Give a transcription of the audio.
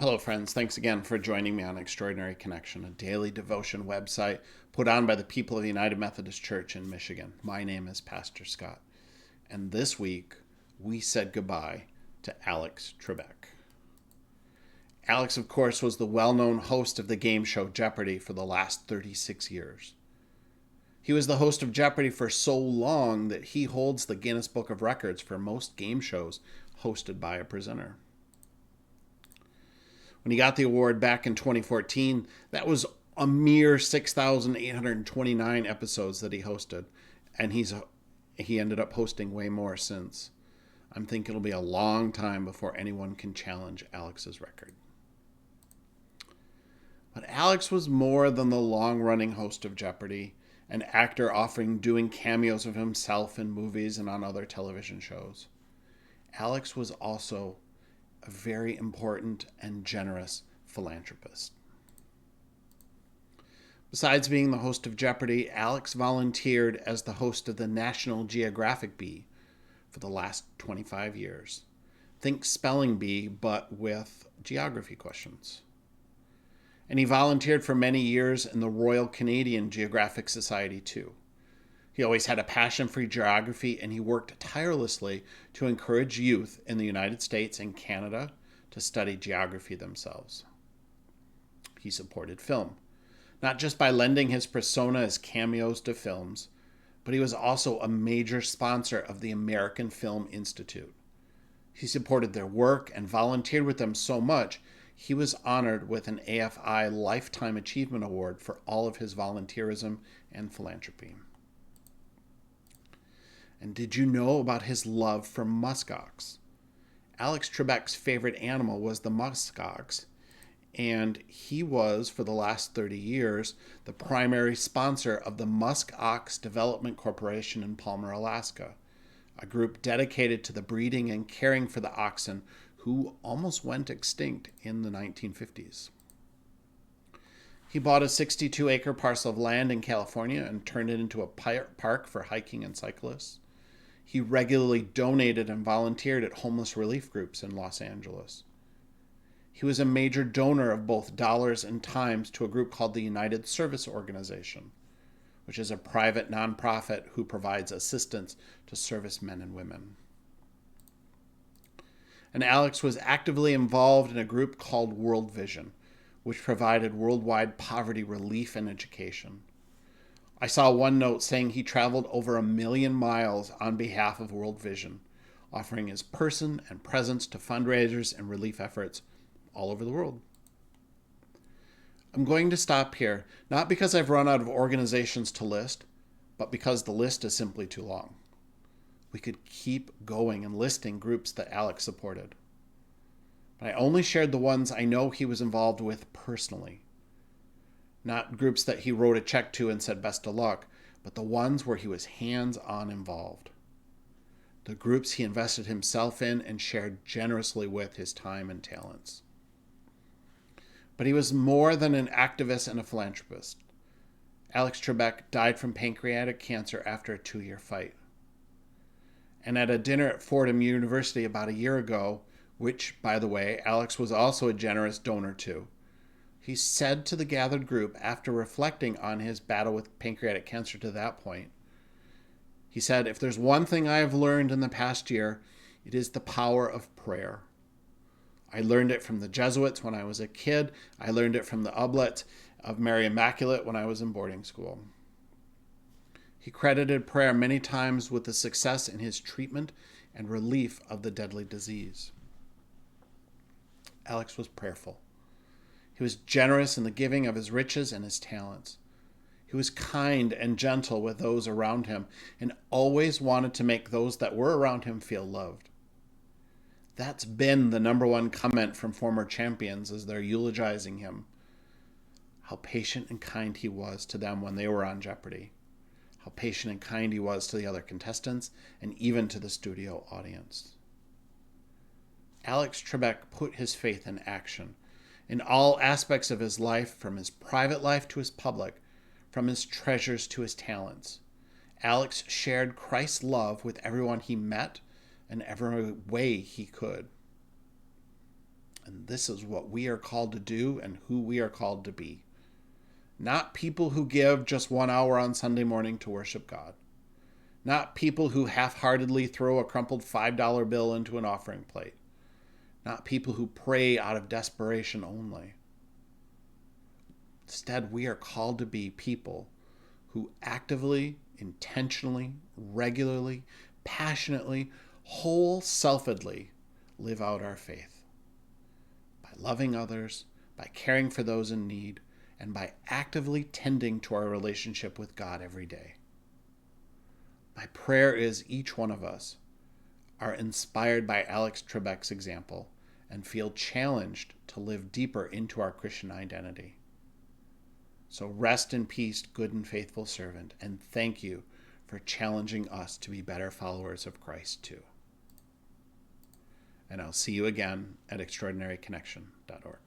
Hello, friends. Thanks again for joining me on Extraordinary Connection, a daily devotion website put on by the people of the United Methodist Church in Michigan. My name is Pastor Scott, and this week we said goodbye to Alex Trebek. Alex, of course, was the well-known host of the game show Jeopardy for the last 36 years. He was the host of Jeopardy for so long that he holds the Guinness Book of Records for most game shows hosted by a presenter. When he got the award back in 2014, that was a mere 6,829 episodes that he hosted, and he ended up hosting way more since. I'm thinking it'll be a long time before anyone can challenge Alex's record. But Alex was more than the long-running host of Jeopardy, an actor offering doing cameos of himself in movies and on other television shows. Alex was also a very important and generous philanthropist. Besides being the host of Jeopardy, Alex volunteered as the host of the National Geographic Bee for the last 25 years. Think spelling bee, but with geography questions. And he volunteered for many years in the Royal Canadian Geographic Society too. He always had a passion for geography, and he worked tirelessly to encourage youth in the United States and Canada to study geography themselves. He supported film, not just by lending his persona as cameos to films, but he was also a major sponsor of the American Film Institute. He supported their work and volunteered with them so much, he was honored with an AFI Lifetime Achievement Award for all of his volunteerism and philanthropy. And did you know about his love for muskox? Alex Trebek's favorite animal was the muskox, and he was, for the last 30 years, the primary sponsor of the Muskox Development Corporation in Palmer, Alaska, a group dedicated to the breeding and caring for the oxen who almost went extinct in the 1950s. He bought a 62-acre parcel of land in California and turned it into a park for hiking and cyclists. He regularly donated and volunteered at homeless relief groups in Los Angeles. He was a major donor of both dollars and times to a group called the United Service Organization, which is a private nonprofit who provides assistance to servicemen and women. And Alex was actively involved in a group called World Vision, which provided worldwide poverty relief and education. I saw one note saying he traveled over 1 million miles on behalf of World Vision, offering his person and presence to fundraisers and relief efforts all over the world. I'm going to stop here, not because I've run out of organizations to list, but because the list is simply too long. We could keep going and listing groups that Alex supported. But I only shared the ones I know he was involved with personally. Not groups that he wrote a check to and said best of luck, but the ones where he was hands-on involved. The groups he invested himself in and shared generously with his time and talents. But he was more than an activist and a philanthropist. Alex Trebek died from pancreatic cancer after a 2-year fight. And at a dinner at Fordham University about a year ago, which, by the way, Alex was also a generous donor to, he said to the gathered group after reflecting on his battle with pancreatic cancer to that point, he said, "If there's one thing I have learned in the past year, it is the power of prayer. I learned it from the Jesuits when I was a kid. I learned it from the Oblates of Mary Immaculate when I was in boarding school." He credited prayer many times with the success in his treatment and relief of the deadly disease. Alex was prayerful. He was generous in the giving of his riches and his talents. He was kind and gentle with those around him and always wanted to make those that were around him feel loved. That's been the number one comment from former champions as they're eulogizing him. How patient and kind he was to them when they were on Jeopardy. How patient and kind he was to the other contestants and even to the studio audience. Alex Trebek put his faith in action in all aspects of his life, from his private life to his public, from his treasures to his talents. Alex shared Christ's love with everyone he met in every way he could. And this is what we are called to do and who we are called to be. Not people who give just 1 hour on Sunday morning to worship God. Not people who half-heartedly throw a crumpled $5 bill into an offering plate. Not people who pray out of desperation only. Instead, we are called to be people who actively, intentionally, regularly, passionately, whole-selfedly live out our faith. By loving others, by caring for those in need, and by actively tending to our relationship with God every day. My prayer is each one of us are inspired by Alex Trebek's example and feel challenged to live deeper into our Christian identity. So rest in peace, good and faithful servant, and thank you for challenging us to be better followers of Christ too. And I'll see you again at extraordinaryconnection.org.